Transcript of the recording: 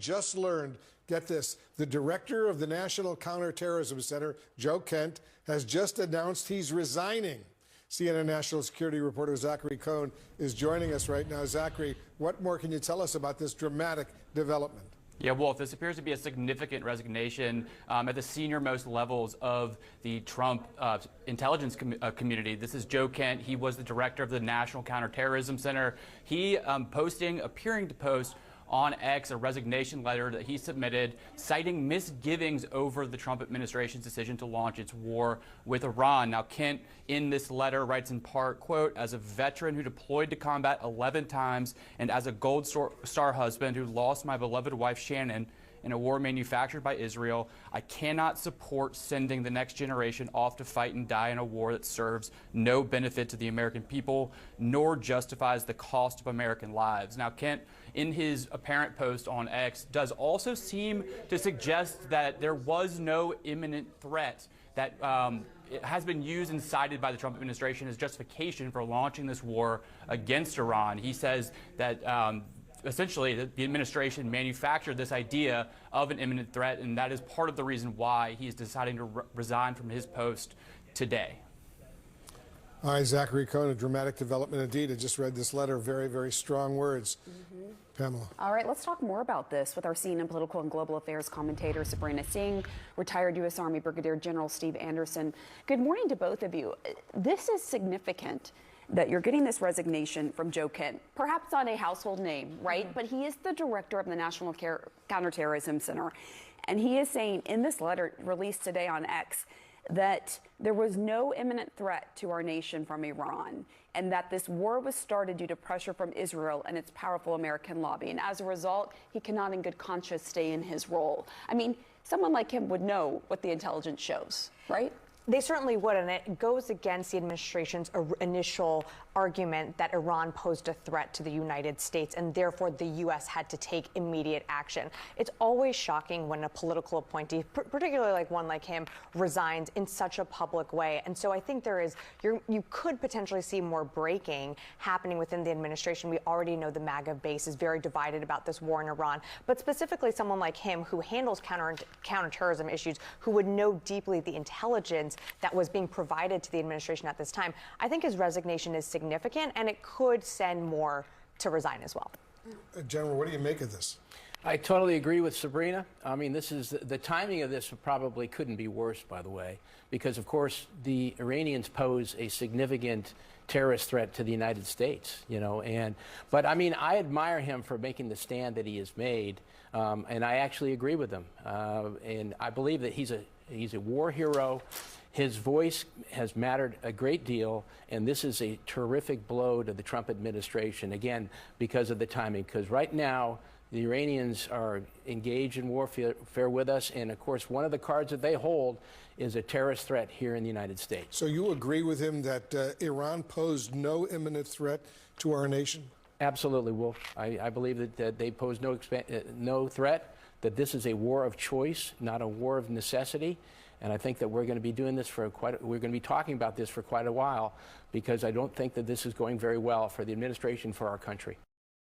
just learned, get this, the director of the National Counterterrorism Center, Joe Kent, has just announced he's resigning. CNN national security reporter Zachary Cohn is joining us right now. Zachary, what more can you tell us about this dramatic development? Yeah, Wolf, this appears to be a significant resignation at the senior-most levels of the Trump intelligence community. This is Joe Kent. He was the director of the National Counterterrorism Center. He appearing to post on X a resignation letter that he submitted citing misgivings over the Trump administration's decision to launch its war with Iran. Now, Kent in this letter writes in part, quote, "As a veteran who deployed to combat 11 times and as a Gold Star husband who lost my beloved wife Shannon in a war manufactured by Israel, I cannot support sending the next generation off to fight and die in a war that serves no benefit to the American people, nor justifies the cost of American lives." Now, Kent, in his apparent post on X, does also seem to suggest that there was no imminent threat that it has been used and cited by the Trump administration as justification for launching this war against Iran. He says that essentially, the administration manufactured this idea of an imminent threat, and that is part of the reason why he's deciding to resign from his post today. All right, Zachary Cohn, a dramatic development indeed. I just read this letter, very, very strong words. Pamela. All right, let's talk more about this with our CNN political and global affairs commentator, Sabrina Singh, retired U.S. Army Brigadier General Steve Anderson. Good morning to both of you. This is significant that you're getting this resignation from Joe Kent, perhaps not a household name, right? But he is the director of the National Counterterrorism Center. And he is saying in this letter released today on X that there was no imminent threat to our nation from Iran, and that this war was started due to pressure from Israel and its powerful American lobby. And as a result, he cannot in good conscience stay in his role. I mean, someone like him would know what the intelligence shows, right? They certainly would, and it goes against the administration's initial argument that Iran posed a threat to the United States, and therefore the U.S. had to take immediate action. It's always shocking when a political appointee, particularly like one like him, resigns in such a public way. And so I think you could potentially see more breaking happening within the administration. We already know the MAGA base is very divided about this war in Iran, but specifically someone like him who handles counterterrorism issues, who would know deeply the intelligence that was being provided to the administration at this time. I think his resignation is significant, and it could send more to resign as well. General, what do you make of this? I totally agree with Sabrina. I mean, the timing of this probably couldn't be worse, by the way, because, of course, the Iranians pose a significant terrorist threat to the United States, but I mean, I admire him for making the stand that he has made, and I actually agree with him, and I believe that he's a war hero. His voice has mattered a great deal, and this is a terrific blow to the Trump administration, again, because of the timing. Because right now, the Iranians are engaged in warfare with us, and of course, one of the cards that they hold is a terrorist threat here in the United States. So you agree with him that Iran posed no imminent threat to our nation? Absolutely, Wolf. I believe that they pose no threat, that this is a war of choice, not a war of necessity. And I think that we're going to be doing this we're going to be talking about this for quite a while, because I don't think that this is going very well for the administration, for our country.